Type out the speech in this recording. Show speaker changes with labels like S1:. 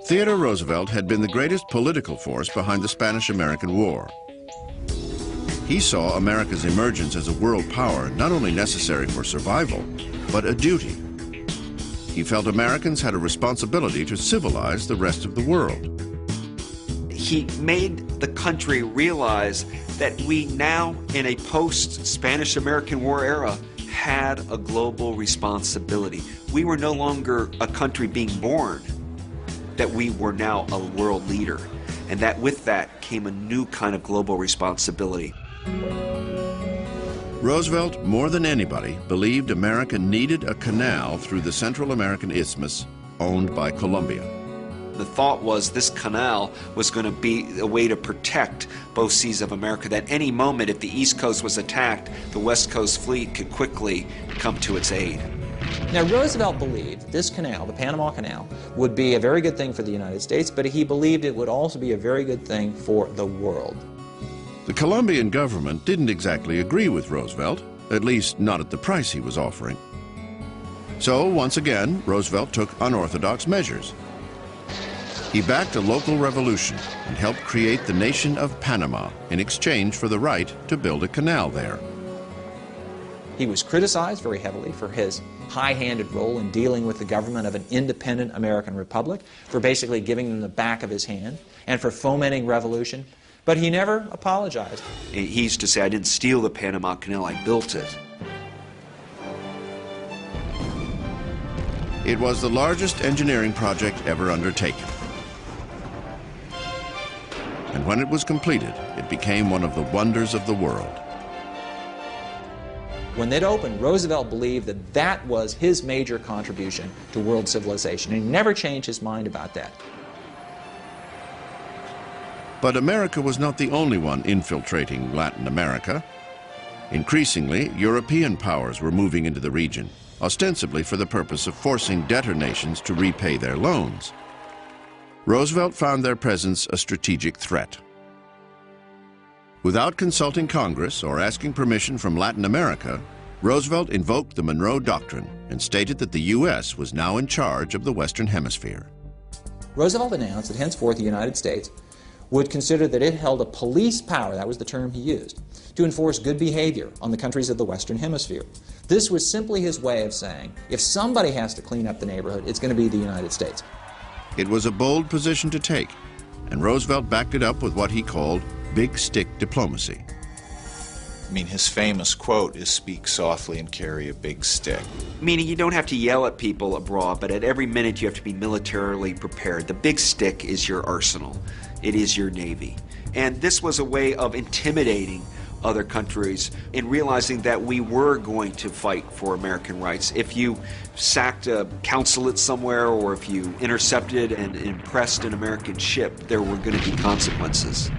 S1: Theodore Roosevelt had been the greatest political force behind the Spanish-American War. He saw America's emergence as a world power not only necessary for survival, but a duty. He felt Americans had a responsibility to civilize the rest of the world.
S2: He made the country realize that we now, in a post-Spanish-American War era, had a global responsibility. We were no longer a country being born, that we were now a world leader, and that with that came a new kind of global responsibility.
S1: Roosevelt, more than anybody, believed America needed a canal through the Central American Isthmus owned by Colombia.
S2: The thought was this canal was going to be a way to protect both seas of America, that any moment if the East Coast was attacked, the West Coast fleet could quickly come to its aid.
S3: Now, Roosevelt believed this canal, the Panama Canal, would be a very good thing for the United States, but he believed it would also be a very good thing for the world.
S1: The Colombian government didn't exactly agree with Roosevelt, at least not at the price he was offering. So, once again, Roosevelt took unorthodox measures. He backed a local revolution and helped create the nation of Panama in exchange for the right to build a canal there.
S3: He was criticized very heavily for his high-handed role in dealing with the government of an independent American republic, for basically giving them the back of his hand, and for fomenting revolution, but he never apologized.
S2: He used to say, "I didn't steal the Panama Canal, I built it."
S1: It was the largest engineering project ever undertaken. And when it was completed, it became one of the wonders of the world.
S3: When it opened, Roosevelt believed that that was his major contribution to world civilization, and he never changed his mind about that.
S1: But America was not the only one infiltrating Latin America. Increasingly, European powers were moving into the region, ostensibly for the purpose of forcing debtor nations to repay their loans. Roosevelt found their presence a strategic threat. Without consulting Congress or asking permission from Latin America, Roosevelt invoked the Monroe Doctrine and stated that the U.S. was now in charge of the Western Hemisphere.
S3: Roosevelt announced that henceforth the United States would consider that it held a police power, that was the term he used, to enforce good behavior on the countries of the Western Hemisphere. This was simply his way of saying, if somebody has to clean up the neighborhood, it's going to be the United States.
S1: It was a bold position to take, and Roosevelt backed it up with what he called big stick diplomacy.
S4: I mean, his famous quote is, "Speak softly and carry a big stick."
S2: Meaning you don't have to yell at people abroad, but at every minute you have to be militarily prepared. The big stick is your arsenal. It is your Navy. And this was a way of intimidating other countries in realizing that we were going to fight for American rights. If you sacked a consulate somewhere, or if you intercepted and impressed an American ship, there were going to be consequences.